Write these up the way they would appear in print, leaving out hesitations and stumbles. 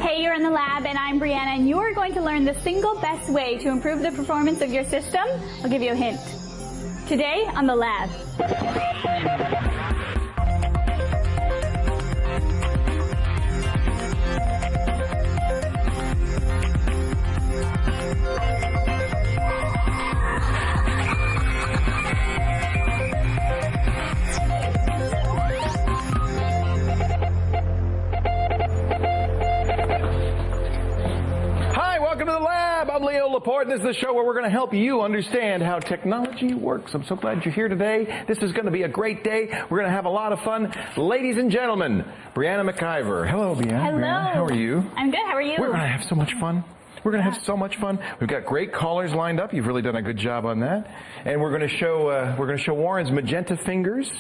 Hey, you're in the lab, and I'm Brianna, and you are going to learn the single best way to improve the performance of your system. I'll give you a hint. Today on the lab. Welcome to the lab. I'm Leo Laporte, and this is the show where we're going to help you understand how technology works. I'm so glad you're here today. This is going to be a great day. We're going to have a lot of fun. Ladies and gentlemen, Brianna McIver. Hello, Brianna. Hello. Brianna, how are you? I'm good. How are you? We're going to have so much fun. We're going to have so much fun. We've got great callers lined up. You've really done a good job on that. And we're going to show Warren's magenta fingers.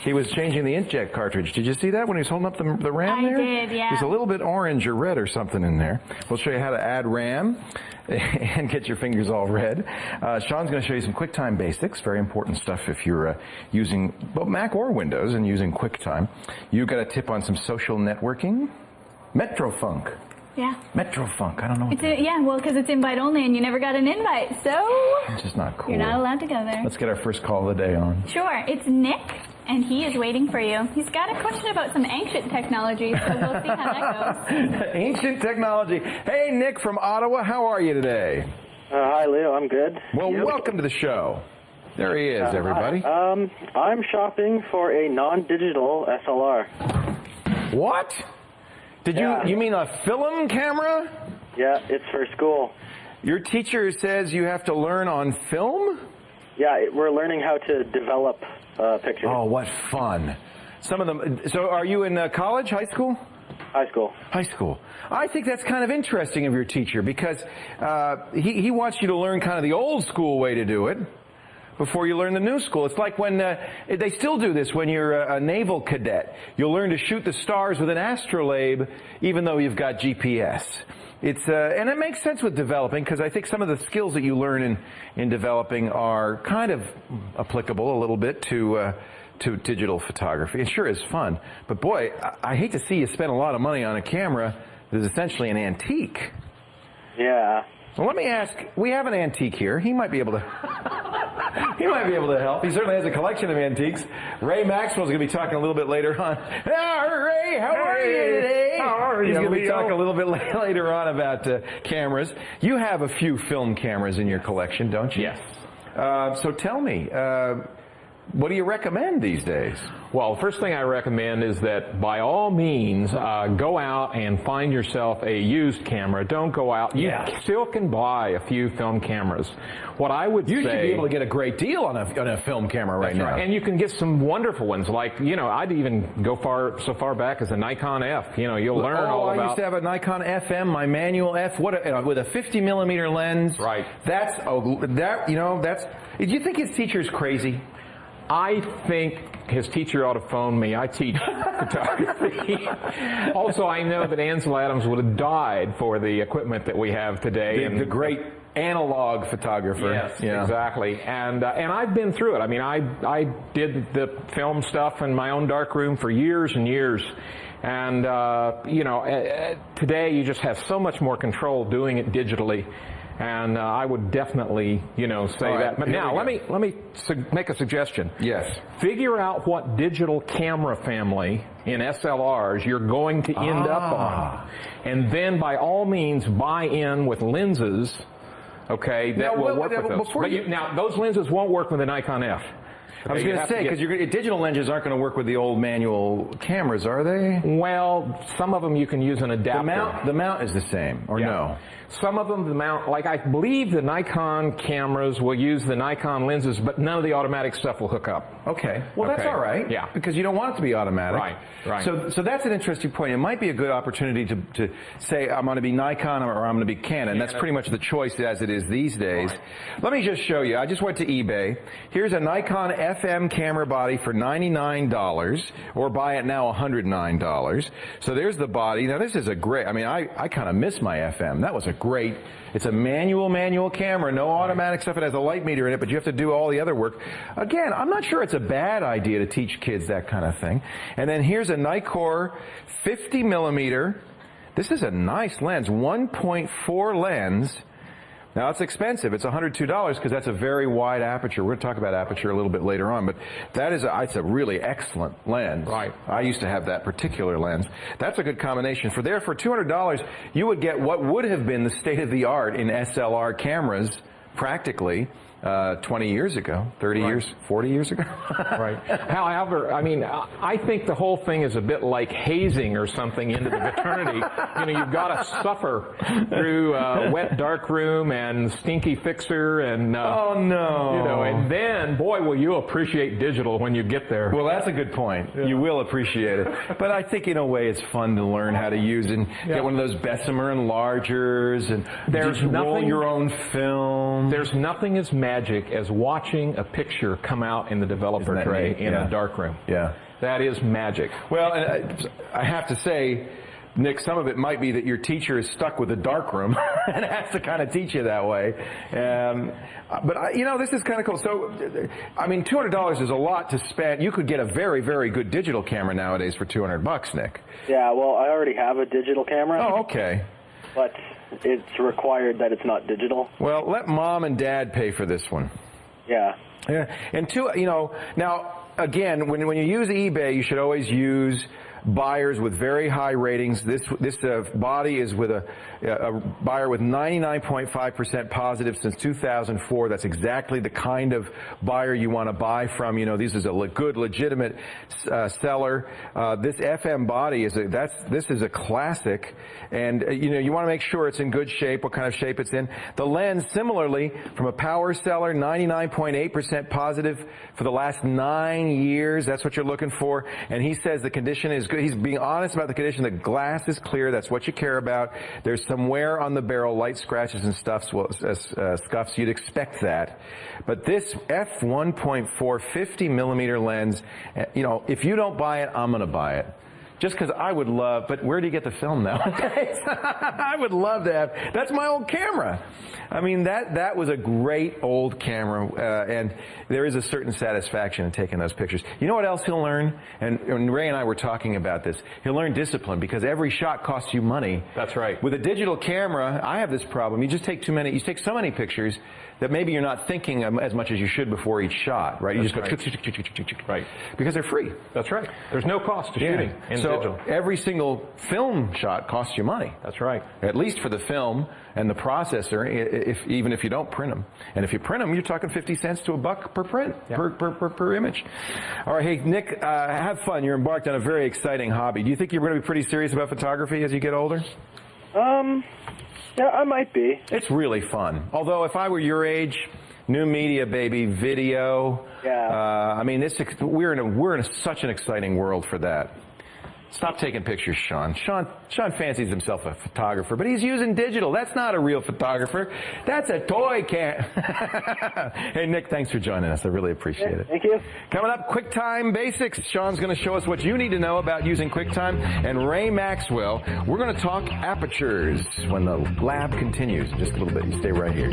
He was changing the inkjet cartridge. Did you see that when he was holding up the RAM there? I did, yeah. There's a little bit orange or red or something in there. We'll show you how to add RAM and get your fingers all red. Sean's going to show you some QuickTime basics, very important stuff if you're using both Mac or Windows and using QuickTime. You've got a tip on some social networking. Metrofunk. Yeah. Metrofunk. I don't know. Yeah, well, because it's invite only, and you never got an invite, so it's just not cool. You're not allowed to go there. Let's get our first call of the day on. Sure. It's Nick, and he is waiting for you. He's got a question about some ancient technology, so we'll see how that goes. Ancient technology. Hey, Nick from Ottawa. How are you today? Hi, Leo. I'm good. Well, welcome to the show. There he is, everybody. I'm shopping for a non-digital SLR. What? You mean a film camera? Yeah, it's for school. Your teacher says you have to learn on film? Yeah, we're learning how to develop pictures. Oh, what fun. Some of them. So are you in college, high school? High school. High school. I think that's kind of interesting of your teacher because he wants you to learn kind of the old school way to do it before you learn the new school. It's like when they still do this when you're a naval cadet. You'll learn to shoot the stars with an astrolabe even though you've got GPS. And it makes sense with developing because I think some of the skills that you learn in developing are kind of applicable a little bit to digital photography. It sure is fun. But boy, I hate to see you spend a lot of money on a camera that is essentially an antique. Yeah. Well, let me ask, we have an antique here. He might be able to help. He certainly has a collection of antiques. Ray Maxwell's going to be talking a little bit later on. Ray, how are you today? How are you, He's going to be Leo? talking a little bit later on about cameras. You have a few film cameras in your collection, don't you? Yes. So tell me, what do you recommend these days? Well, the first thing I recommend is that by all means, go out and find yourself a used camera. Don't go out. You still can buy a few film cameras. What I would You say... should be able to get a great deal on a film camera right now. Right. And you can get some wonderful ones. Like, I'd even go so far back as a Nikon F. You'll learn all about... I used to have a Nikon FM, my manual F, with a 50 millimeter lens. Right. Do you think his teacher's crazy? I think his teacher ought to phone me. I teach photography. Also, I know that Ansel Adams would have died for the equipment that we have today. The great analog photographer. Yes, exactly. And I've been through it. I mean, I did the film stuff in my own darkroom for years and years. And, today you just have so much more control doing it digitally. And I would definitely, say that. But now, let me make a suggestion. Yes. Figure out what digital camera family in SLRs you're going to end up on. And then, by all means, buy in with lenses, that will work with those. Now, those lenses won't work with the Nikon F. I was going to say, because digital lenses aren't going to work with the old manual cameras, are they? Well, some of them you can use an adapter. The mount is the same, or no? Some of them, the mount, like I believe the Nikon cameras will use the Nikon lenses, but none of the automatic stuff will hook up. Okay. Well, that's all right. Yeah. Because you don't want it to be automatic. Right. So that's an interesting point. It might be a good opportunity to say, I'm going to be Nikon or I'm going to be Canon. That's pretty much the choice as it is these days. Right. Let me just show you. I just went to eBay. Here's a Nikon FM camera body for $99, or buy it now $109. So there's the body. Now, this is a great, I kind of miss my FM. That was a great, it's a manual camera, no automatic stuff. It has a light meter in it, but you have to do all the other work. Again, I'm not sure it's a bad idea to teach kids that kind of thing. And then here's a Nikkor 50 millimeter This is a nice lens, 1.4 lens. Now, it's expensive. It's $102 because that's a very wide aperture. We're going to talk about aperture a little bit later on, but that is it's a really excellent lens. Right. I used to have that particular lens. That's a good combination. For $200, you would get what would have been the state-of-the-art in SLR cameras, practically, 20 years ago, 30 right. years, 40 years ago. Right. However, I mean, I think the whole thing is a bit like hazing or something into the fraternity. You know, you've got to suffer through wet dark room and stinky fixer and oh no, you know, and then boy, will you appreciate digital when you get there. Well, that's a good point. Yeah. You will appreciate it. But I think in a way it's fun to learn how to use and get one of those Bessemer enlargers and roll your own film. There's nothing as magic as watching a picture come out in the developer tray in a darkroom. Yeah. That is magic. Well, I have to say, Nick, some of it might be that your teacher is stuck with a darkroom and has to kind of teach you that way. But, you know, this is kind of cool. So, I mean, $200 is a lot to spend. You could get a very, very good digital camera nowadays for $200, Nick. Yeah, well, I already have a digital camera. Oh, okay. But it's required that it's not digital. Well, let Mom and Dad pay for this one. Yeah. Yeah. And you know, now, again, when you use eBay, you should always use buyers with very high ratings. This body is with a buyer with 99.5% positive since 2004. That's exactly the kind of buyer you want to buy from. You know, this is a good, legitimate seller. This FM body this is a classic, and you know, you want to make sure it's in good shape. What kind of shape it's in? The lens, similarly, from a power seller, 99.8% positive for the last 9 years. That's what you're looking for. And he says the condition is good. He's being honest about the condition. The glass is clear. That's what you care about. There's some wear on the barrel, light scratches and scuffs. You'd expect that. But this f1.4 50 millimeter lens, you know, if you don't buy it, I'm going to buy it. Just because I would love, but where do you get the film nowadays? I would love to have, that's my old camera. I mean, that was a great old camera, and there is a certain satisfaction in taking those pictures. You know what else he'll learn? And Ray and I were talking about this. He'll learn discipline, because every shot costs you money. That's right. With a digital camera, I have this problem. You just take so many pictures that maybe you're not thinking as much as you should before each shot, right? You just go, right. Because they're free. That's right. There's no cost to shooting in digital. Every single film shot costs you money. That's right. At least for the film and the processor, even if you don't print them. And if you print them, you're talking 50 cents to $1 per print, per image. All right, hey, Nick, have fun. You're embarked on a very exciting hobby. Do you think you're going to be pretty serious about photography as you get older? Yeah, I might be. It's really fun. Although, if I were your age, new media, baby, video. Yeah. I mean, we're in such an exciting world for that. Stop taking pictures, Sean. Sean fancies himself a photographer, but he's using digital. That's not a real photographer. That's a toy cam. Hey, Nick, thanks for joining us. I really appreciate it. Thank you. Coming up, QuickTime Basics. Sean's going to show us what you need to know about using QuickTime. And Ray Maxwell, we're going to talk apertures when the lab continues in just a little bit. You stay right here.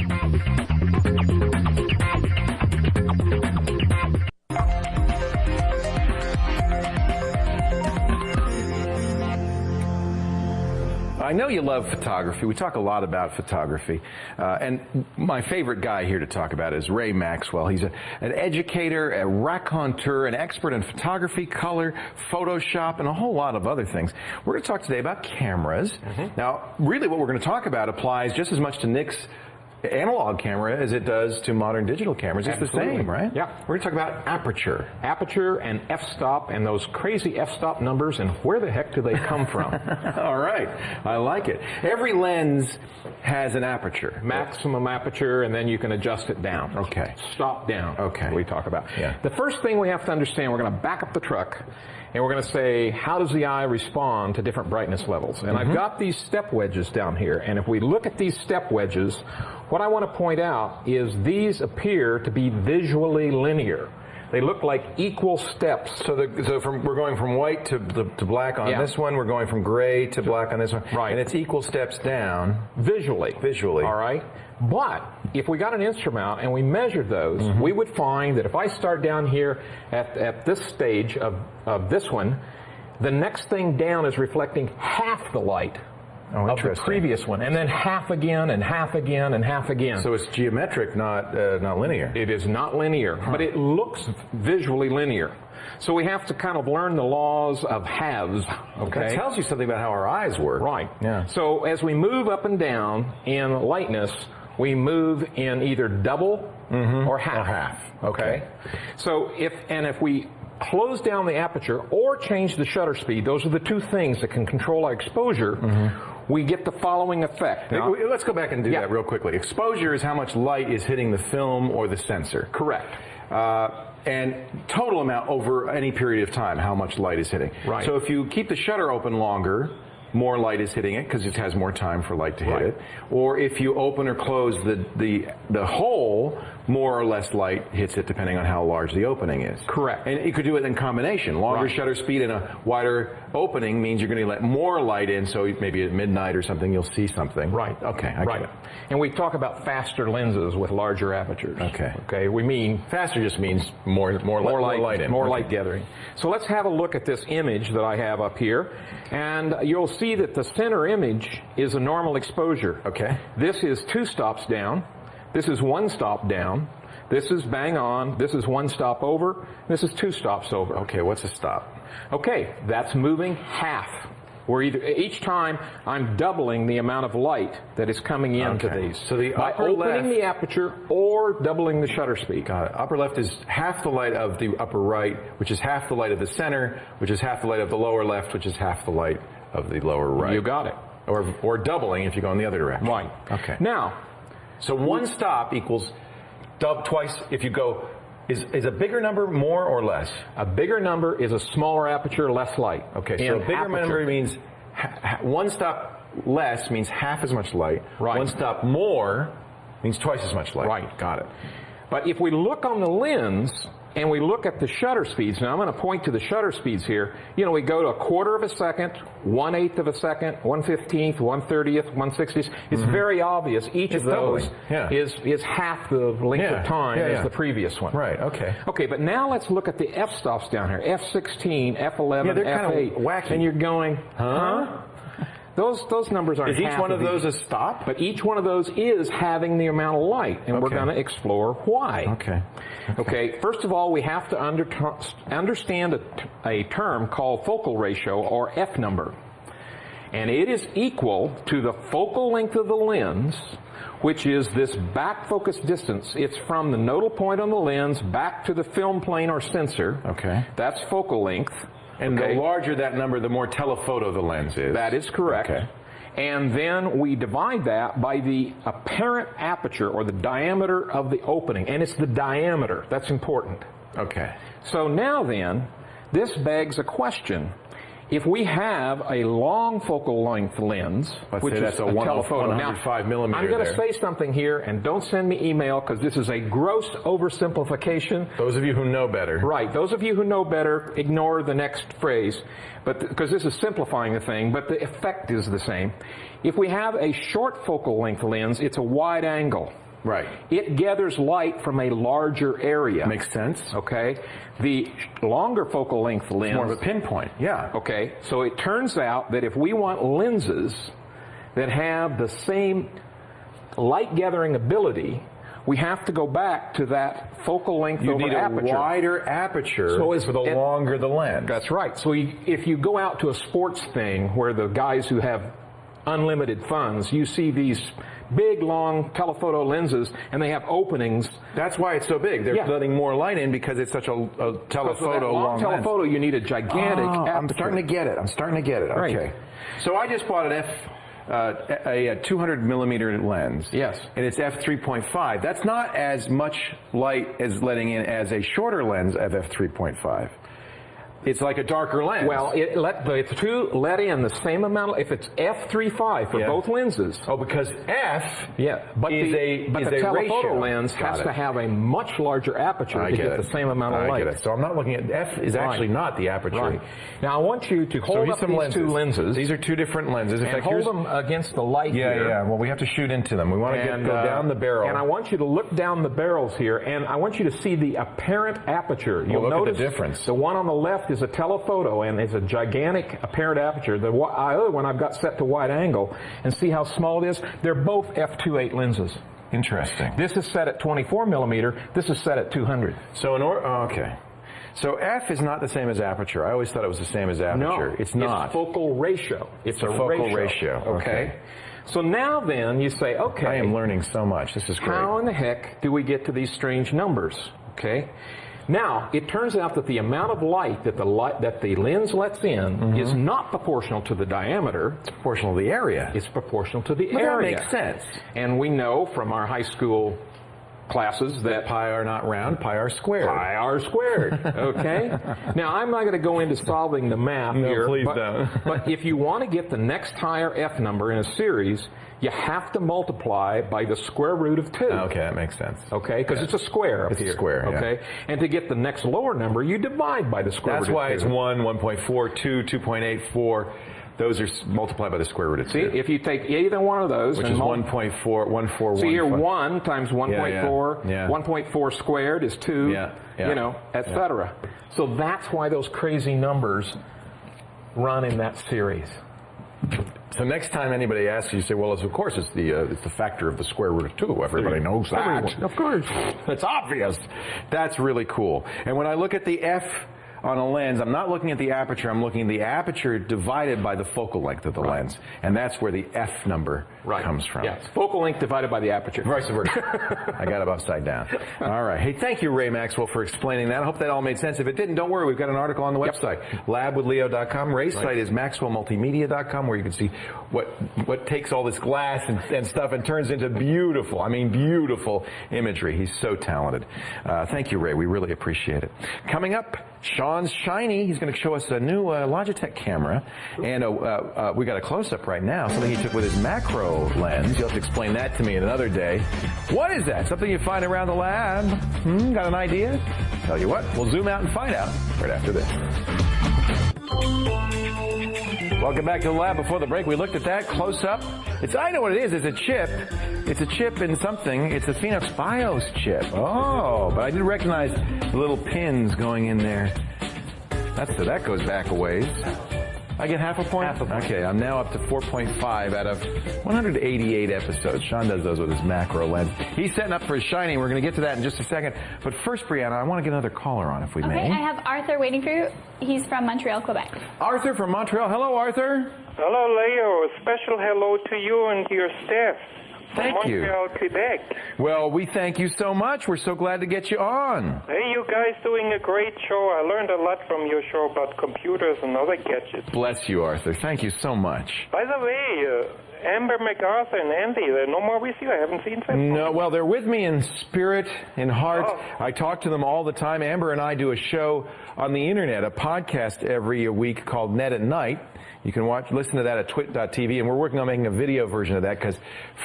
I know you love photography. We talk a lot about photography. And my favorite guy here to talk about is Ray Maxwell. He's an educator, a raconteur, an expert in photography, color, Photoshop, and a whole lot of other things. We're going to talk today about cameras. Now, really what we're going to talk about applies just as much to Nick's analog camera as it does to modern digital cameras. It's the same, right? Yeah. We're going to talk about aperture. Aperture and f-stop and those crazy f-stop numbers, and where the heck do they come from? All right. I like it. Every lens has an aperture. Maximum aperture, and then you can adjust it down. Okay. Stop down. Okay. We talk about. Yeah. The first thing we have to understand, we're going to back up the truck, and we're going to say, how does the eye respond to different brightness levels? And I've got these step wedges down here, and if we look at these step wedges, what I want to point out is these appear to be visually linear. They look like equal steps. So we're going from white to black on this one. We're going from gray to black on this one. Right. And it's equal steps down. Visually. All right. But if we got an instrument and we measured those, we would find that if I start down here at this stage of this one, the next thing down is reflecting half the light Oh, of the previous one, and then half again, and half again, and half again. So it's geometric, not linear. It is not linear, but it looks visually linear. So we have to kind of learn the laws of halves, okay? That tells you something about how our eyes work. Right. Yeah. So as we move up and down in lightness, we move in either double or half. Or half. Okay. So if we close down the aperture or change the shutter speed, those are the two things that can control our exposure, we get the following effect. Now, let's go back and do that real quickly. Exposure is how much light is hitting the film or the sensor. Correct. And total amount over any period of time, how much light is hitting. Right. So if you keep the shutter open longer, more light is hitting it because it has more time for light to hit it. Or if you open or close the hole, more or less light hits it depending on how large the opening is. Correct. And you could do it in combination. Longer shutter speed and a wider opening means you're going to let more light in, so maybe at midnight or something you'll see something. Right. Okay, I get it. And we talk about faster lenses with larger apertures. Okay. Okay, we mean faster just means more light in. More light gathering. So let's have a look at this image that I have up here, and you'll see that the center image is a normal exposure. Okay. This is 2 stops down. This is 1 stop down. This is bang on. This is 1 stop over. This is 2 stops over. Okay, what's a stop? Okay, that's moving half. Where each time I'm doubling the amount of light that is coming into these. So the by upper opening left, the aperture or doubling the shutter speed. Got it. Upper left is half the light of the upper right, which is half the light of the center, which is half the light of the lower left, which is half the light of the lower right. You got it. Or doubling if you go in the other direction. Right. Okay. Now, so 1 stop equals twice if you go. Is a bigger number more or less? A bigger number is a smaller aperture, less light. Okay, so a bigger number means 1 stop less means half as much light. Right. 1 stop more means twice as much light. Right. Got it. But if we look on the lens and we look at the shutter speeds, now I'm going to point to the shutter speeds here. You know, we go to 1/4 of a second, 1/8 of a second, 1/15th, 1/30th, 1/60th. It's very obvious each of those is half the length of time as the previous one. Right, okay. Okay, but now let's look at the f-stops down here. F16, F11, they're F8. kind of wacky. And you're going, huh? Those numbers aren't Is each half one of these. those a stop? But each one of those is having the amount of light, and we're going to explore why. Okay, first of all, we have to understand a term called focal ratio, or F number. And it is equal to the focal length of the lens, which is this back focus distance. It's from the nodal point on the lens back to the film plane or sensor. Okay. That's focal length. And the larger that number, the more telephoto the lens is. That is correct. Okay. And then we divide that by the apparent aperture, or the diameter of the opening. And it's the diameter. That's important. Okay. So now then, this begs a question. If we have a long focal length lens, which is a telephoto, 105 millimeter, I'm going to say something here, and don't send me email because this is a gross oversimplification. Those of you who know better. Right. Those of you who know better, ignore the next phrase, but because this is simplifying the thing, but the effect is the same. If we have a short focal length lens, it's a wide angle. Right. It gathers light from a larger area. Makes sense. Okay. The longer focal length lens. It's more of a pinpoint. Yeah. Okay. So it turns out that if we want lenses that have the same light gathering ability, we have to go back to that focal length over aperture. You need a wider aperture for the longer the lens. That's right. So if you go out to a sports thing where the guys who have unlimited funds, you see these big, long telephoto lenses, and they have openings. That's why it's so big. They're letting more light in because it's such a telephoto long telephoto, lens. you need a gigantic aperture. I'm starting to get it. Right. Okay. So I just bought a 200 millimeter lens. Yes. And it's f3.5. That's not as much light as letting in as a shorter lens of f3.5. It's like a darker lens. Well, the two let in the same amount. If it's f3.5 for both lenses. Oh, because f but the telephoto ratio. lens has to have a much larger aperture to get the same amount of light. I get it. So I'm not looking at f is actually not the aperture. Right. Now I want you to hold up these two lenses. These are two different lenses. In fact, hold them against the light here. Yeah. Well, we have to shoot into them. We want to go down the barrel. And I want you to look down the barrels here, and I want you to see the apparent aperture. You'll look notice at the difference. The one on the left is a telephoto and it's a gigantic apparent aperture. The other one I've got set to wide angle, and see how small it is? They're both f2.8 lenses. Interesting. This is set at 24 millimeter. This is set at 200. So okay. So f is not the same as aperture. I always thought it was the same as aperture. No, it's not. It's focal ratio. It's a focal ratio. Okay. So now then you say, okay. I am learning so much. This is great. How in the heck do we get to these strange numbers? Okay. Now, it turns out that the amount of light that the lens lets in is not proportional to the diameter. It's proportional to the area. It's proportional to the That area. makes sense. And we know from our high school classes that pi r not round, pi r squared. Pi r squared, okay? Now, I'm not going to go into solving the math here. Please don't. But if you want to get the next higher f number in a series, you have to multiply by the square root of 2. Okay, that makes sense. Okay, because it's a square up it's here. It's a square, okay? Yeah. And to get the next lower number, you divide by the square root of 2. That's why it's 1, 1.4, 2, 2.84. Those are multiplied by the square root of 2. See, if you take either one of those, which is 1.4, so here 1 times 1.4, yeah. 1.4 squared is 2, you know, etc. So that's why those crazy numbers run in that series. So next time anybody asks you, say, well, of course it's the factor of the square root of 2. Everybody knows that. Of course. It's obvious. That's really cool. And when I look at the f on a lens, I'm not looking at the aperture, I'm looking at the aperture divided by the focal length of the lens. And that's where the f number comes from. Yes, focal length divided by the aperture. Vice versa. I got it upside down. All right. Hey, thank you, Ray Maxwell, for explaining that. I hope that all made sense. If it didn't, don't worry. We've got an article on the website, labwithleo.com. Ray's site is maxwellmultimedia.com, where you can see what takes all this glass and stuff and turns into beautiful, I mean beautiful imagery. He's so talented. Thank you, Ray. We really appreciate it. Coming up, Sean's shiny. He's going to show us a new Logitech camera, and we got a close-up right now, something he took with his macro lens. You'll have to explain that to me in another day. What is that? Something you find around the lab? Got an idea? Tell you what, we'll zoom out and find out right after this. Welcome back to the lab. Before the break, we looked at that close-up. I know what it is. It's a chip. It's a chip in something. It's a Phoenix BIOS chip. Oh, but I did recognize the little pins going in there. That goes back a ways. I get half a point? Half a point. Okay, I'm now up to 4.5 out of 188 episodes. Sean does those with his macro lens. He's setting up for his shiny. We're going to get to that in just a second. But first, Brianna, I want to get another caller on, if we may. Okay, I have Arthur waiting for you. He's from Montreal, Quebec. Arthur from Montreal. Hello, Arthur. Hello, Leo. A special hello to you and to your staff. Thank you. Montreal, Quebec. Well, we thank you so much. We're so glad to get you on. Hey, you guys doing a great show. I learned a lot from your show about computers and other gadgets. Bless you, Arthur. Thank you so much. By the way, Amber MacArthur and Andy, they're no more with you? I haven't seen them. No, well, they're with me in spirit, in heart. Oh. I talk to them all the time. Amber and I do a show on the internet, a podcast every week called Net at Night. You can listen to that at twit.tv, and we're working on making a video version of that because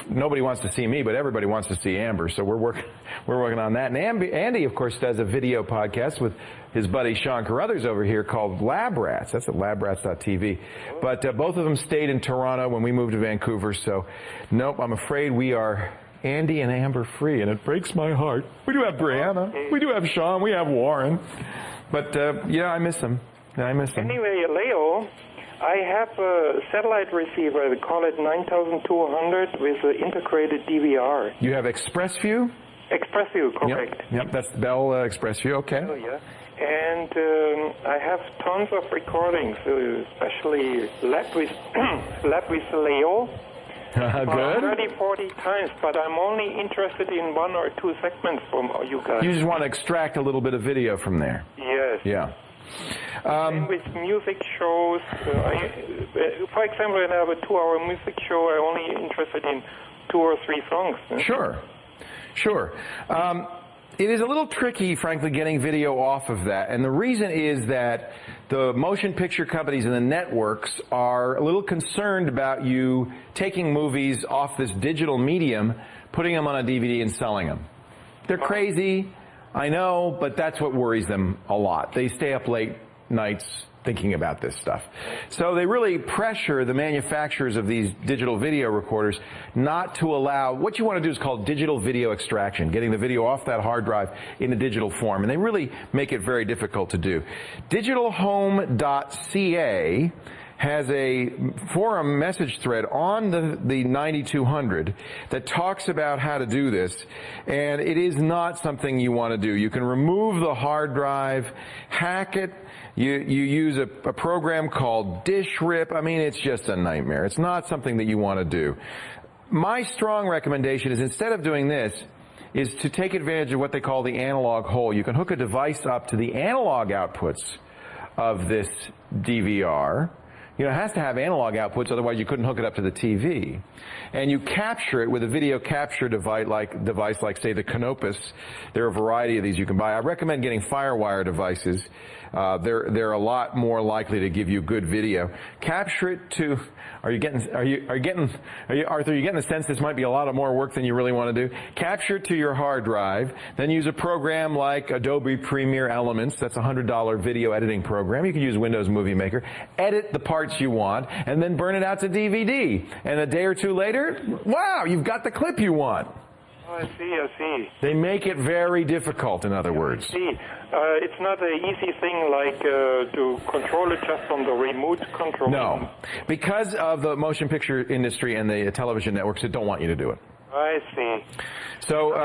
nobody wants to see me, but everybody wants to see Amber. So we're working on that. And Andy, of course, does a video podcast with his buddy Sean Carruthers over here called Lab Rats. That's at labrats.tv. But both of them stayed in Toronto when we moved to Vancouver. So, nope, I'm afraid we are Andy and Amber free, and it breaks my heart. We do have Brianna. We do have Sean. We have Warren. But, yeah, I miss them. Anyway, Leo, I have a satellite receiver. They call it 9200 with an integrated DVR. You have ExpressView? ExpressView, correct. Yep, that's Bell ExpressView, okay. Oh, yeah. And I have tons of recordings, especially Lab with Leo. Good. 30, 40 times, but I'm only interested in 1 or 2 segments from you guys. You just want to extract a little bit of video from there. Yes. Yeah. And with music shows, for example, when I have a 2-hour music show, I'm only interested in 2 or 3 songs. Sure. It is a little tricky, frankly, getting video off of that. And the reason is that the motion picture companies and the networks are a little concerned about you taking movies off this digital medium, putting them on a DVD and selling them. They're crazy, I know, but that's what worries them a lot. They stay up late nights thinking about this stuff. So they really pressure the manufacturers of these digital video recorders not to allow, what you want to do is called digital video extraction, getting the video off that hard drive in a digital form. And they really make it very difficult to do. Digitalhome.ca has a forum message thread on the 9200 that talks about how to do this, and it is not something you want to do. You can remove the hard drive, hack it, you use a program called Dish Rip. I mean, it's just a nightmare. It's not something that you want to do. My strong recommendation is, instead of doing this, is to take advantage of what they call the analog hole. You can hook a device up to the analog outputs of this DVR. You know, it has to have analog outputs, otherwise you couldn't hook it up to the TV. And you capture it with a video capture device like say, the Canopus. There are a variety of these you can buy. I recommend getting FireWire devices. They're a lot more likely to give you good video. Capture it to, Arthur, you getting the sense this might be a lot of more work than you really want to do? Capture it to your hard drive, then use a program like Adobe Premiere Elements. That's a $100 video editing program. You can use Windows Movie Maker. Edit the parts you want, and then burn it out to DVD. And a day or two later, wow, you've got the clip you want. Oh, I see. They make it very difficult, in other words. I see. It's not an easy thing like to control it just from the remote control. No, because of the motion picture industry and the television networks that don't want you to do it. I see. So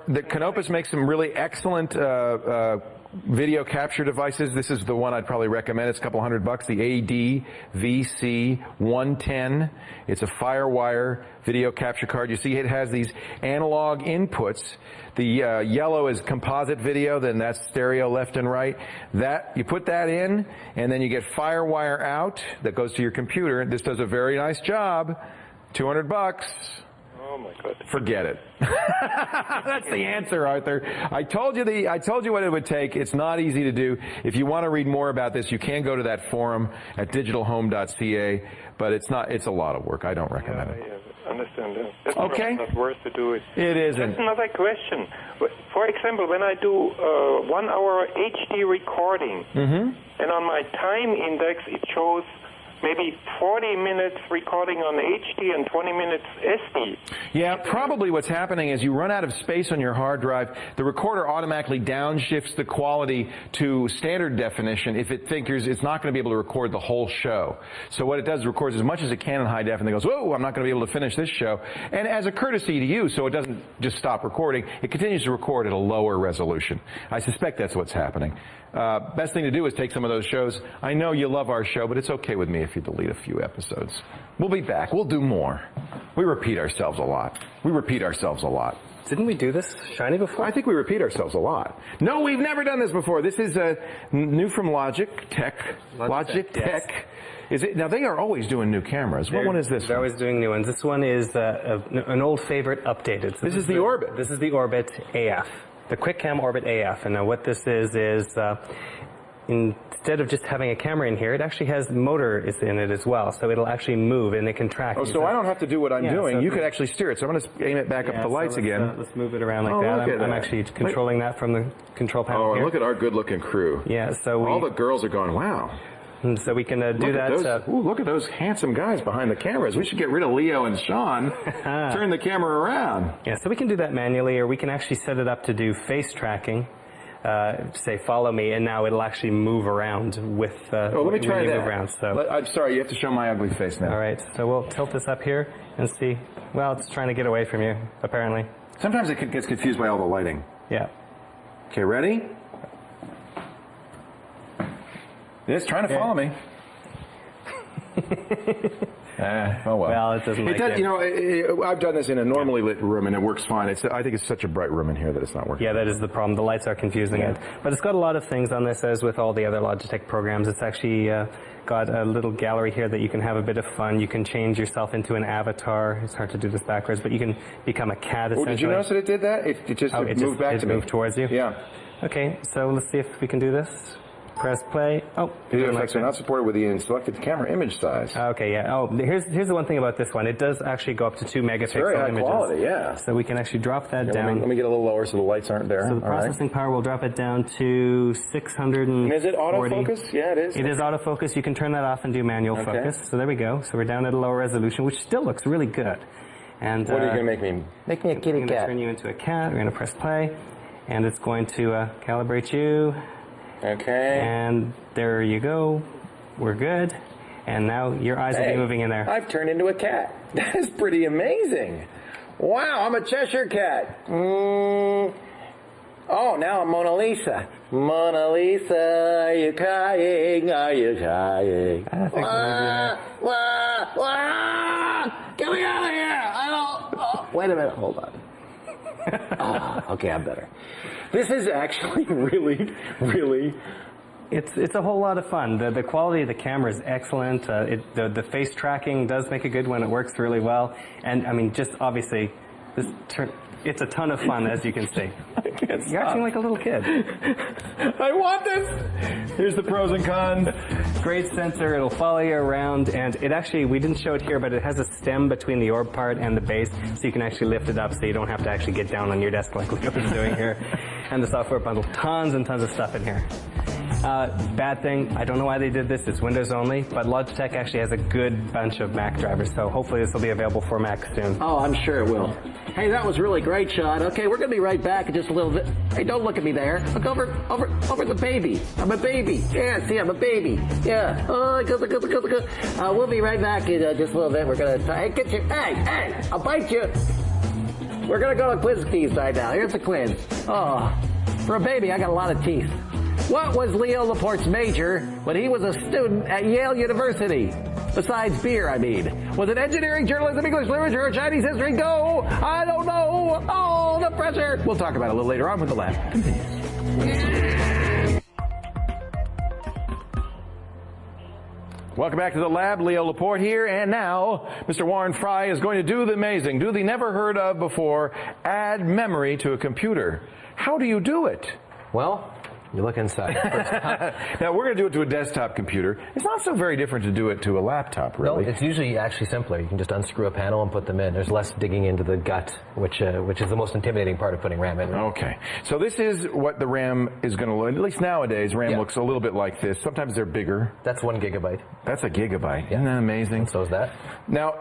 the Canopus makes some really excellent video capture devices. This is the one I'd probably recommend. It's a couple $100. The AD-VC110. It's a FireWire video capture card. You see it has these analog inputs. The yellow is composite video, then that's stereo left and right. That, you put that in, and then you get FireWire out that goes to your computer. This does a very nice job. $200. Oh my God. Forget it. That's the answer, Arthur. I told you what it would take. It's not easy to do. If you want to read more about this, you can go to that forum at digitalhome.ca, but it's a lot of work. I don't recommend it. Yeah, understand. That's okay. Not worth to do it. It isn't. That's another question. For example, when I do 1 hour HD recording, and on my time index it shows maybe 40 minutes recording on HD and 20 minutes SD. Yeah, probably what's happening is you run out of space on your hard drive. The recorder automatically downshifts the quality to standard definition if it figures it's not going to be able to record the whole show. So what it does is records as much as it can in high def, and then goes, whoa, I'm not going to be able to finish this show. And as a courtesy to you, so it doesn't just stop recording, it continues to record at a lower resolution. I suspect that's what's happening. Best thing to do is take some of those shows. I know you love our show, but it's okay with me if you delete a few episodes. We'll be back. We'll do more. We repeat ourselves a lot. Didn't we do this shiny before? I think we repeat ourselves a lot. No, we've never done this before. This is new from Logitech. Yes. Is it? Now, they are always doing new cameras. What one is this? They're always doing new ones. This one is an old favorite updated. So this is the Orbit. This is the Orbit AF. The QuickCam Orbit AF. And now what this is instead of just having a camera in here, it actually has motor is in it as well. So it'll actually move and it can track. Oh, so I don't have to do what I'm doing. So you could actually steer it. So I'm going to aim it back up the lights again. Let's move it around like that. I'm actually controlling that from the control panel here. Look at our good-looking crew. Yeah, so all the girls are going, wow. And so we can do that. Look at those handsome guys behind the cameras. We should get rid of Leo and Sean. Turn the camera around. Yeah, so we can do that manually, or we can actually set it up to do face tracking. Say, follow me, and now it'll actually move around with. Let me try that. Move around, so. I'm sorry, you have to show my ugly face now. All right, so we'll tilt this up here and see. Well, it's trying to get away from you, apparently. Sometimes it gets confused by all the lighting. Yeah. Okay, ready? It's trying to follow me. Oh well. Well, it doesn't. You know, I've done this in a normally lit room, and it works fine. I think it's such a bright room in here that it's not working. Yeah, that is the problem. The lights are confusing it. But it's got a lot of things on this, as with all the other Logitech programs. It's actually got a little gallery here that you can have a bit of fun. You can change yourself into an avatar. It's hard to do this backwards, but you can become a cat. Oh, did you notice that it did that? It just moved back to me. It moved towards you. Yeah. Okay, so let's see if we can do this. press play. Oh, Video effects are not supported with the selected camera image size. Okay, yeah. Oh, here's the one thing about this one. It does actually go up to 2 megapixel Very high images. quality, yeah. So we can actually drop that Yeah, down. let me get a little lower so the lights aren't there. So the processing power will drop it down to 640. And is it autofocus? Yeah, it is. It is autofocus. You can turn that off and do manual focus. So there we go. So we're down at a lower resolution, which still looks really good. And what are you going to make me? Make me a kitty I'm going cat. to turn you into a cat. We're going to press play, and it's going to calibrate you. Okay. And there you go. We're good. And now your eyes will be moving in there. I've turned into a cat. That is pretty amazing. Wow, I'm a Cheshire cat. Oh, now I'm Mona Lisa. Mona Lisa, are you crying? Are you crying? Get me out of here! I don't. Oh, wait a minute. Hold on. Okay, I'm better. This is actually really. It's a whole lot of fun. The quality of the camera is excellent. The face tracking does make it good when it works really well. And I mean, just obviously, it's a ton of fun, as you can see. You're acting like a little kid. I want this. Here's the pros and cons. Great sensor. It'll follow you around, and it actually, we didn't show it here, but it has a stem between the orb part and the base, so you can actually lift it up so you don't have to actually get down on your desk like Leo was doing here. And the software bundle, tons and tons of stuff in here. Bad thing, I don't know why they did this, it's Windows only, but Logitech actually has a good bunch of Mac drivers, so hopefully this will be available for Mac soon. Oh, I'm sure it will. Hey, that was really great, Sean. Okay, we're going to be right back in just a little bit. Hey, don't look at me there. Look over the baby. I'm a baby. Yeah, see, I'm a baby. Yeah. Oh, good. We'll be right back in just a little bit. We're going to, hey, I'll bite you. We're going to go to quiz keys right now. Here's the quiz. Oh, for a baby, I got a lot of teeth. What was Leo Laporte's major when he was a student at Yale University? Besides beer, I mean. Was it engineering, journalism, English literature, or Chinese history? Go! I don't know! Oh, the pressure! We'll talk about it a little later on when the lab continues. Welcome back to the lab. Leo Laporte here, and now Mr. Warren Fry is going to do the amazing, do the never heard of before, add memory to a computer. How do you do it? Well, you look inside. Now, we're going to do it to a desktop computer. It's not so very different to do it to a laptop, really. No, it's usually actually simpler. You can just unscrew a panel and put them in. There's less digging into the gut, which is the most intimidating part of putting RAM in. Okay. So this is what the RAM is going to look, at least nowadays, RAM looks a little bit like this. Sometimes they're bigger. That's 1 gigabyte. That's a gigabyte. Isn't that amazing? And so is that. Now,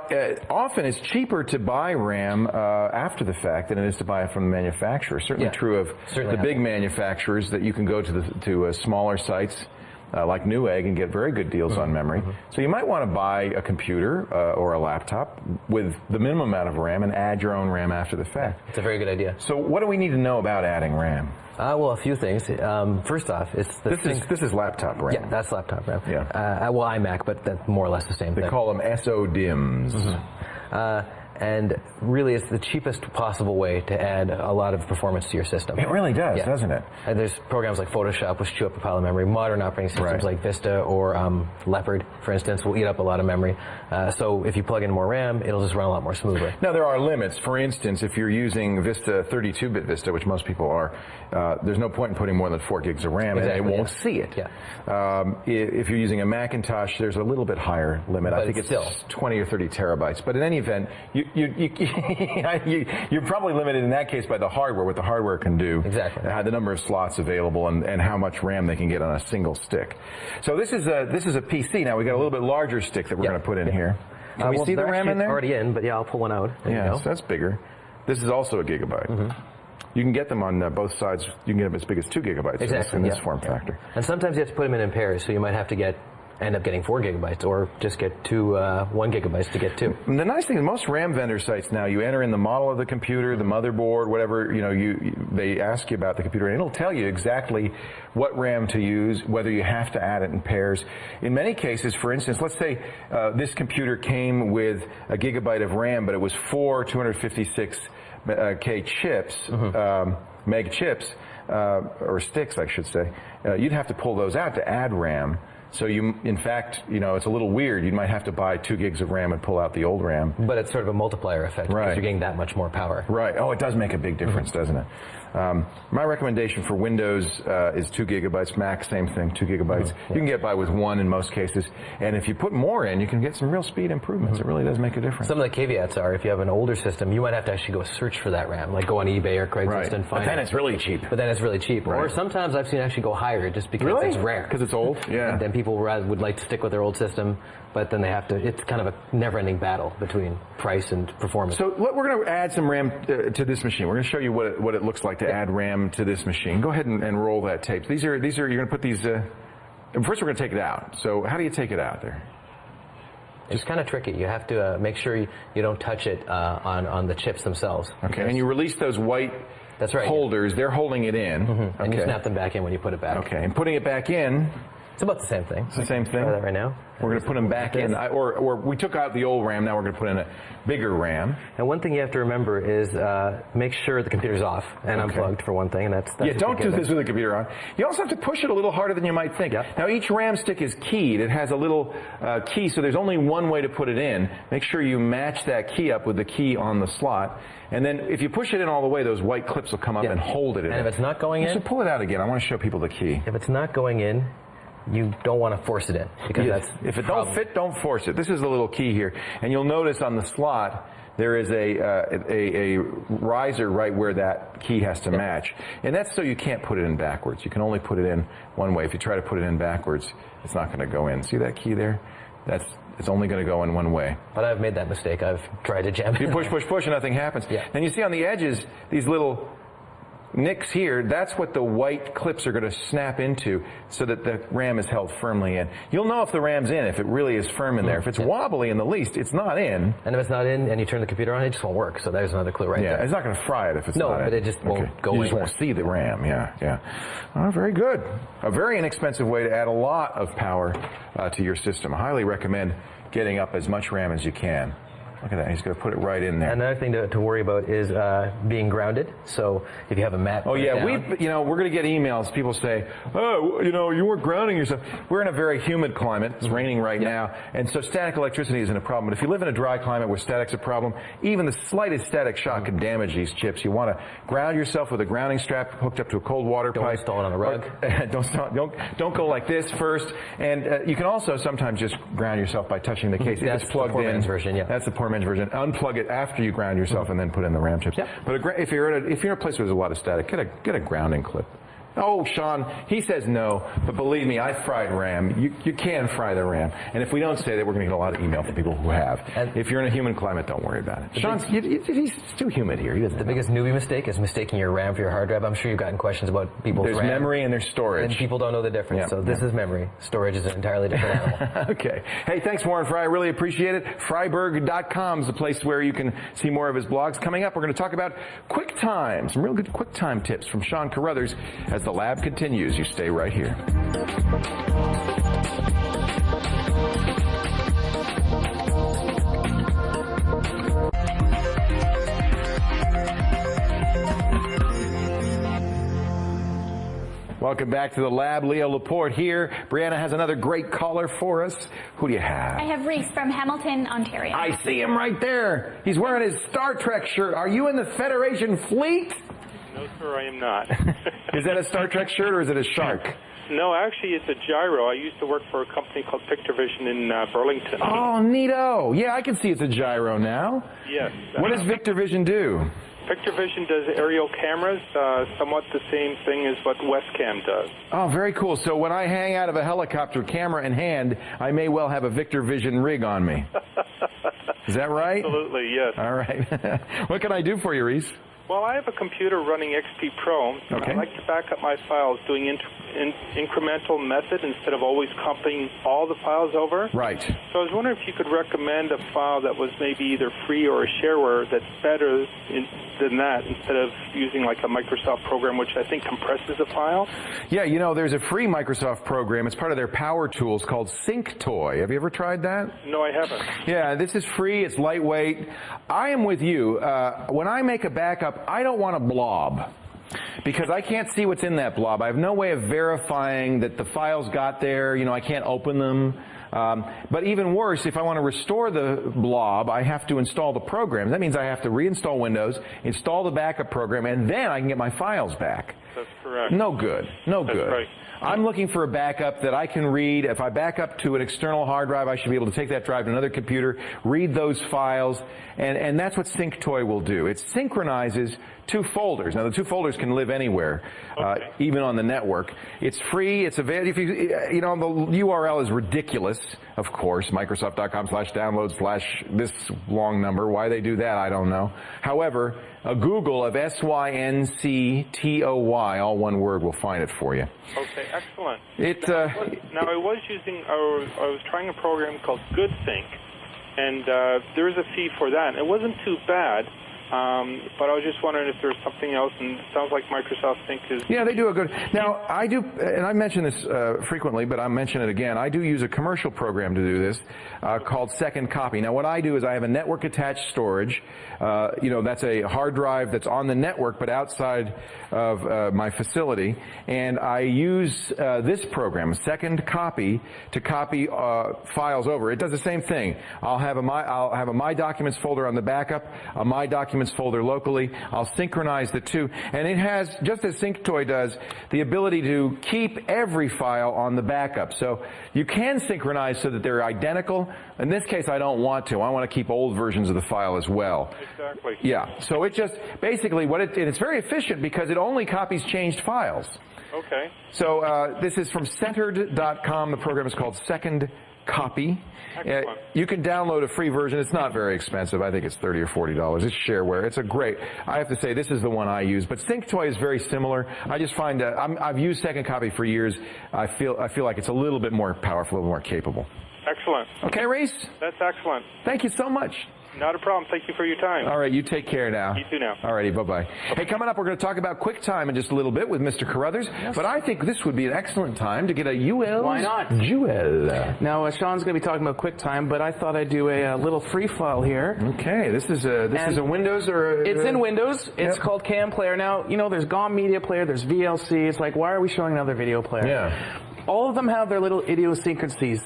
often it's cheaper to buy RAM after the fact than it is to buy it from the manufacturer. Certainly true of the big manufacturers that you can go to smaller sites like Newegg and get very good deals on memory. So you might want to buy a computer or a laptop with the minimum amount of RAM and add your own RAM after the fact. It's a very good idea. So what do we need to know about adding RAM? Well, a few things. First off, it's this is laptop RAM. Yeah, that's laptop RAM. Yeah. Well, iMac, but that's more or less the same thing. They call them SODIMMs. And really, it's the cheapest possible way to add a lot of performance to your system. It really does, doesn't it? And there's programs like Photoshop, which chew up a pile of memory. Modern operating systems like Vista or Leopard, for instance, will eat up a lot of memory. So if you plug in more RAM, it'll just run a lot more smoothly. Now, there are limits. For instance, if you're using Vista, 32-bit Vista, which most people are, there's no point in putting more than 4 gigs of RAM, and it won't see it. If you're using a Macintosh, there's a little bit higher limit. But I think it's still 20 or 30 terabytes. But in any event, you're probably limited in that case by the hardware, what the hardware can do. Exactly. The number of slots available and how much RAM they can get on a single stick. So this is a PC. Now we got a little bit larger stick that we're going to put in here. Can we see the RAM in there? Already in, but yeah, I'll pull one out. There you go. So that's bigger. This is also a gigabyte. You can get them on both sides. You can get them as big as 2 gigabytes in this form factor. And sometimes you have to put them in pairs, so you might have to end up getting 4 gigabytes, or just get 1 gigabytes to get 2. And the nice thing is most RAM vendor sites now, you enter in the model of the computer, the motherboard, whatever, they ask you about the computer, and it'll tell you exactly what RAM to use, whether you have to add it in pairs. In many cases, for instance, let's say this computer came with a gigabyte of RAM, but it was 4 256K chips, meg chips, or sticks, I should say. You'd have to pull those out to add RAM So you, in fact, you know, it's a little weird. You might have to buy 2 gigs of RAM and pull out the old RAM. But it's sort of a multiplier effect Right. because you're getting that much more power. Right. Oh, it does make a big difference, doesn't it? My recommendation for Windows is 2 gigabytes. Mac, same thing, 2 gigabytes. You can get by with 1 in most cases. And if you put more in, you can get some real speed improvements. It really does make a difference. Some of the caveats are if you have an older system, you might have to actually go search for that RAM, like go on eBay or Craigslist and find But then it. it's really cheap. But then it's really cheap. Right. Or sometimes I've seen it actually go higher just because Really? it's rare. Because it's old? Yeah. And then people would like to stick with their old system, but then they have to, it's kind of a never-ending battle between price and performance. So we're going to add some RAM to this machine. We're going to show you what it looks like to add RAM to this machine. Go ahead and roll that tape. These are you're going to put these. First, we're going to take it out. So how do you take it out there? It's kind of tricky. You have to make sure you don't touch it on the chips themselves. Okay. And you release those white That's right, holders. They're holding it in. Mm-hmm. And you snap them back in when you put it back. Okay. And putting it back in. It's about the same thing. It's the same thing. Try that right now. We're going to put them back in, or we took out the old RAM. Now we're going to put in a bigger RAM. And one thing you have to remember is make sure the computer's off and unplugged for one thing. And that's yeah, don't do this with the computer on. You also have to push it a little harder than you might think. Yep. Now each RAM stick is keyed. It has a little key, so there's only one way to put it in. Make sure you match that key up with the key on the slot. And then if you push it in all the way, those white clips will come up and hold it in. And if it's not going in, so pull it out again. I want to show people the key. If it's not going in, you don't want to force it in because if it don't fit, don't force it. This is the little key here, and you'll notice on the slot there is a riser right where that key has to match, and that's so you can't put it in backwards. You can only put it in one way. If you try to put it in backwards, it's not going to go in. See that key there? It's only going to go in one way. But I've made that mistake. I've tried to jam it. You push, and nothing happens. Yeah. And you see on the edges these little nicks here, that's what the white clips are going to snap into so that the RAM is held firmly in. You'll know if the RAM's in, if it really is firm in there. If it's wobbly in the least, it's not in. And if it's not in and you turn the computer on, it just won't work. So there's another clue right there. Yeah, it's not going to fry it if it's not in. No, but it just won't go You just anywhere. won't see the RAM, yeah. Oh, very good. A very inexpensive way to add a lot of power to your system. I highly recommend getting up as much RAM as you can. Look at that. He's going to put it right in there. Another thing to worry about is being grounded. So if you have a mat. Oh yeah, down, we're going to get emails. People say, oh, you weren't grounding yourself. We're in a very humid climate. It's raining right now, and so static electricity isn't a problem. But if you live in a dry climate where static's a problem, even the slightest static shock can damage these chips. You want to ground yourself with a grounding strap hooked up to a cold water pipe. Don't install it on a rug. Don't go like this first. And you can also sometimes just ground yourself by touching the case. That's if it's plugged the poor in. man's version, yeah. That's the poor man's version. Unplug it after you ground yourself and then put in the RAM chips. Yep. But if you're in a place where there's a lot of static, get a grounding clip. Oh, Sean, he says no, but believe me, I fried RAM. You can fry the RAM. And if we don't say that, we're going to get a lot of email from people who have. And if you're in a humid climate, don't worry about it. Sean, he's too humid here. He doesn't The know. biggest newbie mistake is mistaking your RAM for your hard drive. I'm sure you've gotten questions about people's There's RAM. memory and there's storage. And people don't know the difference. Yeah, So this is memory. Storage is an entirely different animal. Okay. Hey, thanks, Warren Fry. I really appreciate it. Freiberg.com is the place where you can see more of his blogs. Coming up, we're going to talk about QuickTime, some real good QuickTime tips from Sean Carruthers as the lab continues. You stay right here. Welcome back to the lab. Leo Laporte here. Brianna has another great caller for us. Who do you have? I have Reese from Hamilton, Ontario. I see him right there. He's wearing his Star Trek shirt. Are you in the Federation fleet? No, sir, I am not. Is that a Star Trek shirt or is it a shark? No, actually, it's a gyro. I used to work for a company called Victorvision in Burlington. Oh, neato. Yeah, I can see it's a gyro now. Yes. What does Victorvision do? Victorvision does aerial cameras, somewhat the same thing as what Westcam does. Oh, very cool. So when I hang out of a helicopter, camera in hand, I may well have a Victorvision rig on me. Is that right? Absolutely, yes. All right. What can I do for you, Reese? Well, I have a computer running XP Pro. Okay. I like to back up my files doing incremental method instead of always copying all the files over. Right. So I was wondering if you could recommend a file that was maybe either free or a shareware that's better than that instead of using like a Microsoft program, which I think compresses a file. Yeah, there's a free Microsoft program. It's part of their power tools called SyncToy. Have you ever tried that? No, I haven't. Yeah, this is free. It's lightweight. I am with you. When I make a backup, I don't want a blob. because I can't see what's in that blob. I have no way of verifying that the files got there. You know, I can't open them. But even worse, if I want to restore the blob, I have to install the program. That means I have to reinstall Windows, install the backup program, and then I can get my files back. That's correct. No good. No That's good. right. I'm looking for a backup that I can read. If I back up to an external hard drive, I should be able to take that drive to another computer, read those files, and that's what SyncToy will do. It synchronizes two folders. Now, the two folders can live anywhere, even on the network. It's free. It's available. If you know, the URL is ridiculous, of course, Microsoft.com/download/ this long number. Why they do that, I don't know. However, a Google of SYNCTOY, all one word, will find it for you. Okay, excellent. Now, I was trying a program called GoodSync, and there is a fee for that. It wasn't too bad. But I was just wondering if there's something else, and it sounds like Microsoft Sync is... Yeah, they do a good... Now, I do, and I mention this frequently, but I'll mention it again. I do use a commercial program to do this called Second Copy. Now, what I do is I have a network-attached storage. You know, that's a hard drive that's on the network, but outside of my facility. And I use this program, Second Copy, to copy files over. It does the same thing. I'll have a My Documents folder on the backup, a My Documents folder locally. I'll synchronize the two. And it has, just as SyncToy does, the ability to keep every file on the backup. So you can synchronize so that they're identical. In this case, I don't want to. I want to keep old versions of the file as well. Exactly. Yeah. So it just, basically, and it's very efficient because it only copies changed files. Okay. So this is from centered.com. The program is called Second Copy. You can download a free version. It's not very expensive. I think it's $30 or $40. It's shareware. It's a great. I have to say this is the one I use. But SyncToy is very similar. I just find I've used Second Copy for years. I feel like it's a little bit more powerful, a little more capable. Excellent. Okay, Reese. That's excellent. Thank you so much. Not a problem. Thank you for your time. All right, you take care now. You too now. All righty, bye-bye. Hey, coming up, we're going to talk about QuickTime in just a little bit with Mr. Carruthers. Yes. But I think this would be an excellent time to get a UL. Why not? Jewel. Now, Sean's going to be talking about QuickTime, but I thought I'd do a little free file here. Okay, this is a Windows or it's in Windows. It's called Cam Player. Now, you know, there's GOM Media Player, there's VLC. It's like, why are we showing another video player? Yeah. All of them have their little idiosyncrasies.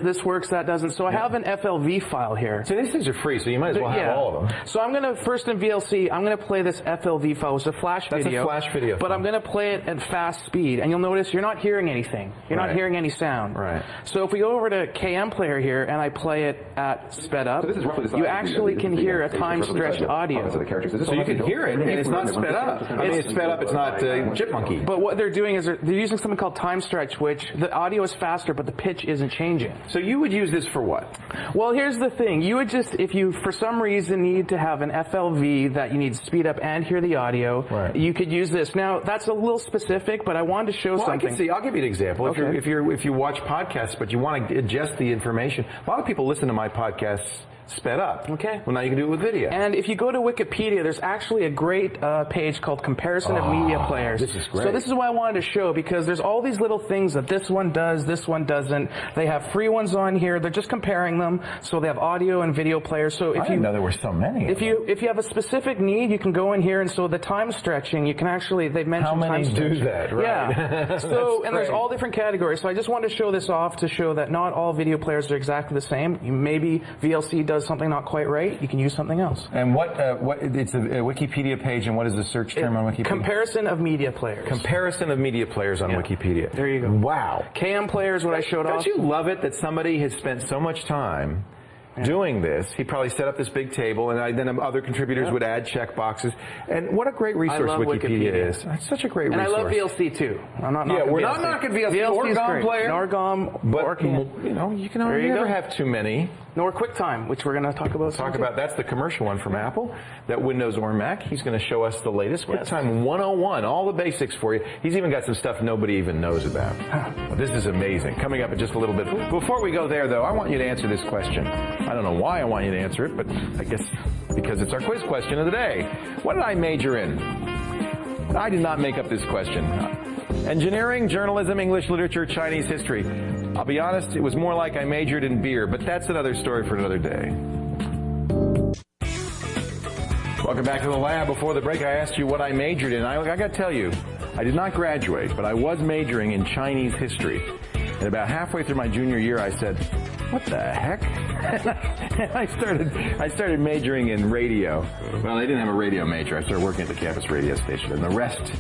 This works, that doesn't. So I have an FLV file here. So these things are free, so you might as well have all of them. So I'm going to, first in VLC, I'm going to play this FLV file. It's a flash video. That's a flash video. But I'm going to play it at fast speed. And you'll notice you're not hearing anything. You're not hearing any sound. Right. So if we go over to KM Player here and I play it at sped up, you actually can hear a time-stretched audio. So you can hear it, and it's not sped up. I mean, it's sped up, it's not chipmunky. But what they're doing is they're using something called time stretch, which the audio is faster, but the pitch isn't changing. So you would use this for what? Well, here's the thing. You would just, if you for some reason need to have an FLV that you need to speed up and hear the audio, you could use this. Now, that's a little specific, but I wanted to show something. I can see. I'll give you an example. Okay. If you watch podcasts, but you want to ingest the information, a lot of people listen to my podcasts sped up. Okay. Well, now you can do it with video. And if you go to Wikipedia, there's actually a great page called Comparison of Media Players. This is great. So this is what I wanted to show, because there's all these little things that this one does, this one doesn't. They have free ones on here. They're just comparing them. So they have audio and video players. So if I didn't know there were so many. If you have a specific need, you can go in here, and so the time stretching, you can actually, they've mentioned how many time do stretching. that, right? Yeah. So, and there's all different categories. So I just wanted to show this off to show that not all video players are exactly the same. Maybe VLC does something not quite right. You can use something else. And it's a Wikipedia page, and what is the search term on Wikipedia? Comparison of media players. Comparison of media players on Wikipedia. There you go. Wow. KM Player is what I showed off. Don't you love it that somebody has spent so much time doing this? He probably set up this big table, and then other contributors would add check boxes. And what a great resource Wikipedia is. It's such a great resource. And I love VLC too. I'm not knocking we're not knocking VLC or GOM Player. Nor GOM, but you know, you can never have too many. Nor QuickTime, which we're going to talk about. That's the commercial one from Apple, that Windows or Mac. He's going to show us the latest QuickTime 101, all the basics for you. He's even got some stuff nobody even knows about. This is amazing. Coming up in just a little bit. Before we go there, though, I want you to answer this question. I don't know why I want you to answer it, but I guess because it's our quiz question of the day. What did I major in? I did not make up this question. Engineering, journalism, English literature, Chinese history. I'll be honest, it was more like I majored in beer, but that's another story for another day. Welcome back to the lab. Before the break, I asked you what I majored in. I got to tell you, I did not graduate, but I was majoring in Chinese history. And about halfway through my junior year, I said, what the heck? And I started majoring in radio. Well, I didn't have a radio major. I started working at the campus radio station. And the rest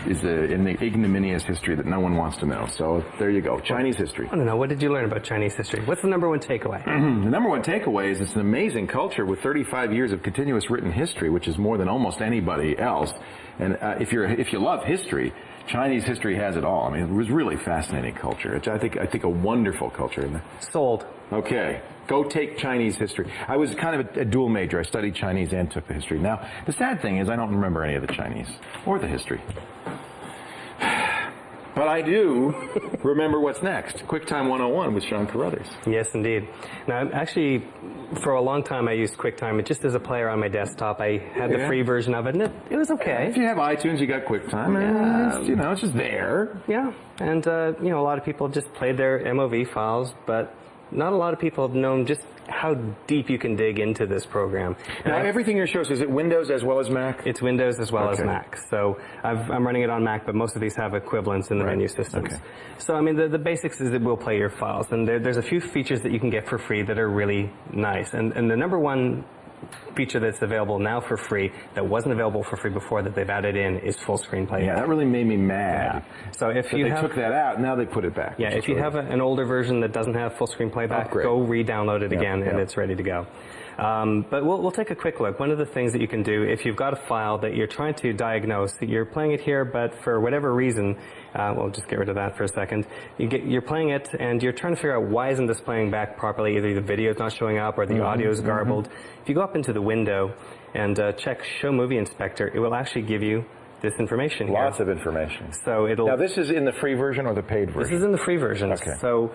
is in the ignominious history that no one wants to know. So there you go, Chinese history. I don't know. What did you learn about Chinese history? What's the number one takeaway? The number one takeaway is it's an amazing culture with 35 years of continuous written history, which is more than almost anybody else. And if you love history, Chinese history has it all. I mean, it was really fascinating culture. I think a wonderful culture. Sold. Okay. Go take Chinese history. I was kind of a dual major. I studied Chinese and took the history. Now, the sad thing is I don't remember any of the Chinese or the history. But I do remember what's next. QuickTime 101 with Sean Carruthers. Yes, indeed. Now, actually, for a long time I used QuickTime just as a player on my desktop. I had the free version of it, and it was okay. If you have iTunes, you got QuickTime. And it's just there. Yeah, and a lot of people just played their MOV files, but not a lot of people have known just how deep you can dig into this program. Now, everything your show says, is it Windows as well as Mac? It's Windows as well as Mac. So I'm running it on Mac, but most of these have equivalents in the menu systems. Okay. So, I mean, the basics is it will play your files. And there's a few features that you can get for free that are really nice. And the number one feature that's available now for free that wasn't available for free before that they've added in is full screen playback. Yeah, that really made me mad. Yeah. So if you took that out, now they put it back. Yeah, if you have an older version that doesn't have full screen playback, go re-download it again and it's ready to go. But we'll take a quick look. One of the things that you can do if you've got a file that you're trying to diagnose, you're playing it here, but for whatever reason, we'll just get rid of that for a second. You're playing it and you're trying to figure out why isn't this playing back properly? Either the video is not showing up or the audio is garbled. If you go up into the window and check Show Movie Inspector, it will actually give you this information here. Lots of information. So now this is in the free version or the paid version? This is in the free version. Okay. So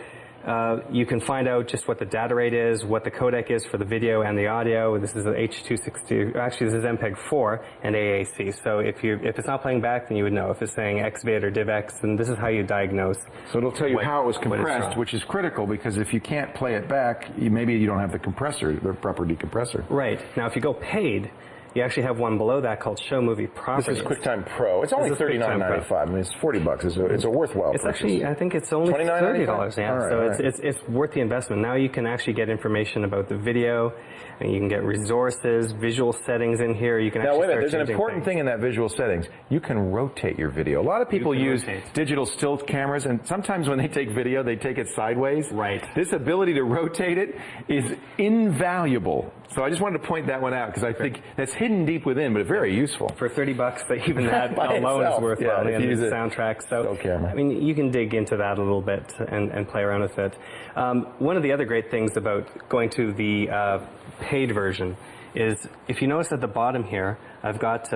you can find out just what the data rate is, what the codec is for the video and the audio. This is the H.262. Actually, this is MPEG-4 and AAC. So if it's not playing back, then you would know. If it's saying XVID or DivX, then this is how you diagnose. So it'll tell you how it was compressed, which is critical because if you can't play it back, maybe you don't have the compressor, the proper decompressor. Right. Now, if you go paid, you actually have one below that called Show Movie Properties. This is QuickTime Pro. It's only $39.95. I mean, it's $40. It's a worthwhile It's purchase. Actually, I think it's only $30. Yeah. Right, so it's worth the investment. Now you can actually get information about the video, and you can get resources, visual settings in here. You can now, actually wait a minute. start There's an important thing in that visual settings. You can rotate your video. A lot of people use digital still cameras, and sometimes when they take video, they take it sideways. Right. This ability to rotate it is invaluable. So I just wanted to point that one out because I think that's hidden deep within, but very useful. For $30, but even that alone is worthwhile. Yeah, the soundtrack. So, I mean, you can dig into that a little bit and play around with it. One of the other great things about going to the paid version is if you notice at the bottom here, I've got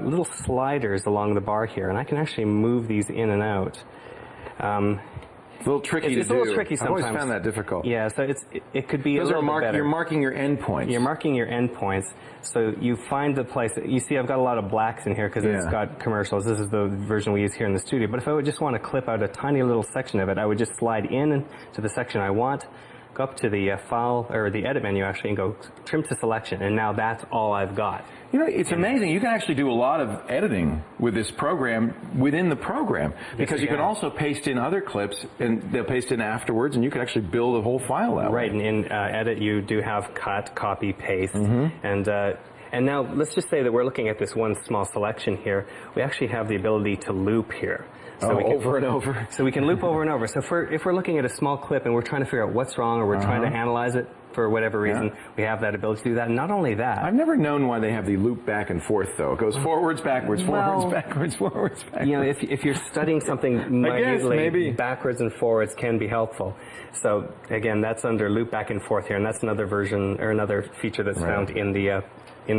little sliders along the bar here, and I can actually move these in and out. It's a little tricky to do. It's a little tricky sometimes. I've always found that difficult. Yeah, so it could be a little bit better. You're marking your endpoints. You're marking your endpoints, so you find the place. You see, I've got a lot of blacks in here because it's got commercials. This is the version we use here in the studio. But if I would just want to clip out a tiny little section of it, I would just slide in to the section I want, go up to the file, or the edit menu actually, and go trim to selection, and now that's all I've got. You know, it's amazing. You can actually do a lot of editing with this program within the program because you can also paste in other clips and they'll paste in afterwards and you can actually build a whole file that way. Right, and in edit you do have cut, copy, paste, and now let's just say that we're looking at this one small selection here. We actually have the ability to loop here. So we can, over and over. So we can loop over and over. So if we're looking at a small clip and we're trying to figure out what's wrong or we're trying to analyze it for whatever reason, we have that ability to do that. And not only that. I've never known why they have the loop back and forth, though. It goes forwards, backwards, forwards, backwards, forwards, backwards. You know, if you're studying something minutely, backwards and forwards can be helpful. So again, that's under loop back and forth here, and that's another version or another feature that's found in the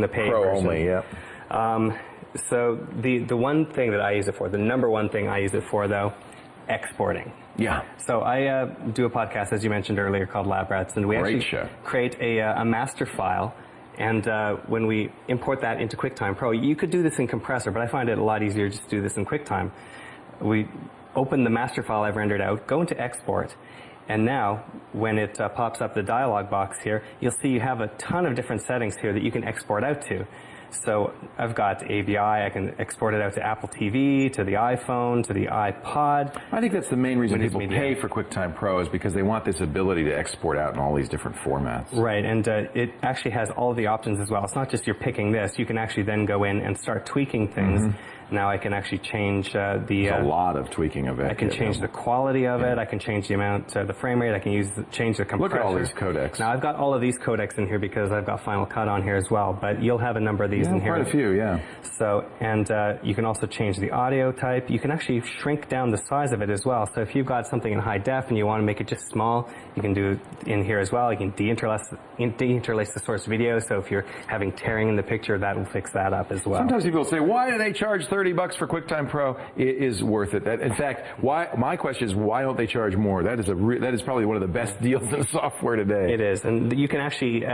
paid Pro version. only, yeah. So the one thing that I use it for, the number one thing I use it for, though, exporting. Yeah. So I do a podcast, as you mentioned earlier, called Lab Rats, and we actually create a master file. And when we import that into QuickTime Pro, you could do this in Compressor, but I find it a lot easier just to do this in QuickTime. We open the master file I've rendered out, go into Export, And now, when it pops up the dialog box here, you'll see you have a ton of different settings here that you can export out to. So I've got AVI, I can export it out to Apple TV, to the iPhone, to the iPod. I think that's the main reason Windows people Media. pay for QuickTime Pro is because they want this ability to export out in all these different formats. Right, and it actually has all the options as well. It's not just you're picking this. You can actually then go in and start tweaking things. Now I can actually change There's a lot of tweaking of it. I can change the quality of it. I can change the amount, the frame rate. I can change the compressor. Look at all these codecs. Now I've got all of these codecs in here because I've got Final Cut on here as well. But you'll have a number of these in here. Quite a few, yeah. So, and you can also change the audio type. You can actually shrink down the size of it as well. So if you've got something in high def and you want to make it just small, you can do it in here as well. You can deinterlace the source video. So if you're having tearing in the picture, that will fix that up as well. Sometimes people say, why do they charge $30 for QuickTime Pro? It is worth it. In fact, my question is, why don't they charge more? That is probably one of the best deals in software today. It is, and you can actually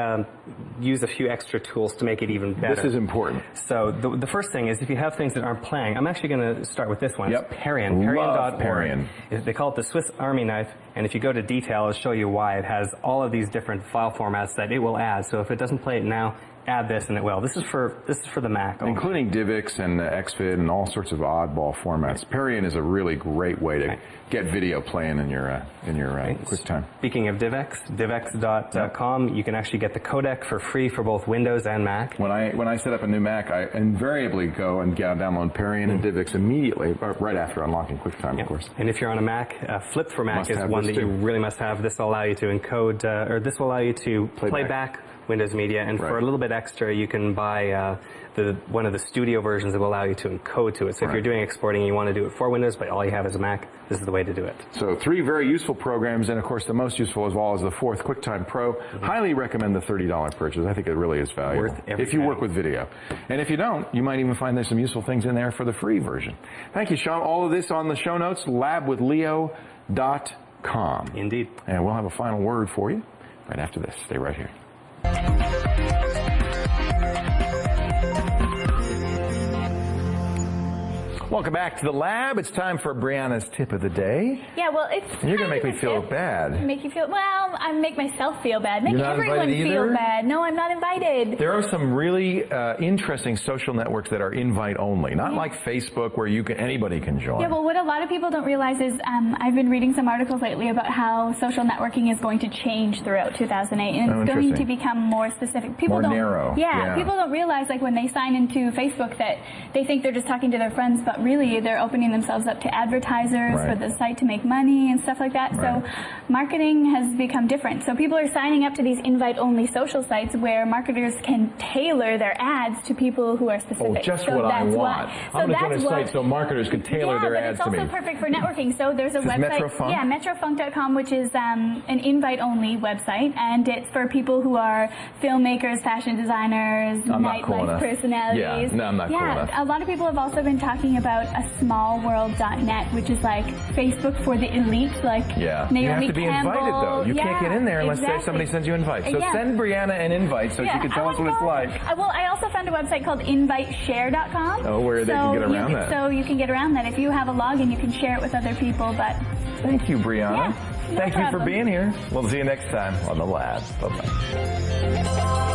use a few extra tools to make it even better. This is important. So the first thing is, if you have things that aren't playing, I'm actually going to start with this one. Yep. It's Parian. Love Parian. They call it the Swiss Army knife, and if you go to detail, I'll show you why. It has all of these different file formats that it will add. So if it doesn't play it now, add this and it will. This is for the Mac. Including DivX and XVID and all sorts of oddball formats. Parian is a really great way to get video playing in your QuickTime. Speaking of DivX, DivX.com, you can actually get the codec for free for both Windows and Mac. When I set up a new Mac, I invariably go and download Parian and DivX immediately, right after unlocking QuickTime, of course. And if you're on a Mac, Flip for Mac is one that you really must have. This will allow you to encode, or this will allow you to play back Windows Media, and for a little bit extra, you can buy one of the studio versions that will allow you to encode to it. So if you're doing exporting and you want to do it for Windows, but all you have is a Mac, this is the way to do it. So 3 very useful programs, and of course the most useful of all is the 4th QuickTime Pro. Highly recommend the $30 purchase. I think it really is valuable. Worth every if you penny. work with video. And if you don't, you might even find there's some useful things in there for the free version. Thank you, Sean. All of this on the show notes, labwithleo.com. Indeed. And we'll have a final word for you right after this. Stay right here. Welcome back to the lab. It's time for Brianna's tip of the day. Yeah, well, it's And you're going to make kind me of a feel tip. bad. Make you feel, well, I make myself feel bad. Make You're not everyone invited feel either? bad. No, I'm not invited. There are some really interesting social networks that are invite only, not like Facebook where anybody can join. Yeah, well, what a lot of people don't realize is I've been reading some articles lately about how social networking is going to change throughout 2008, and it's going to become more specific. People More don't, narrow. Yeah, people don't realize, like, when they sign into Facebook that they think they're just talking to their friends, but really they're opening themselves up to advertisers for the site to make money and stuff like that. So marketing has become different. So people are signing up to these invite-only social sites where marketers can tailor their ads to people who are specific. Oh, just so what I that's want. I'm going to join a site so marketers can tailor their ads to me. It's also perfect for networking. So there's a website, Metrofunk? yeah, Metrofunk.com, which is an invite-only website, and it's for people who are filmmakers, fashion designers, nightlife personalities. Yeah, no, I'm not cool enough. A lot of people have also been talking about a smallworld.net, which is like Facebook for the elite, like Naomi you have to be Campbell. invited, though. You can't get in there unless somebody sends you an invite. So send Brianna an invite so she can tell us what it's like. Well, I also found a website called inviteshare.com. Oh, where they can get around that. So you can get around that. If you have a login, you can share it with other people. But Thank you, Brianna. Yeah, no Thank you for problem. being here. We'll see you next time on The Lab. Bye-bye.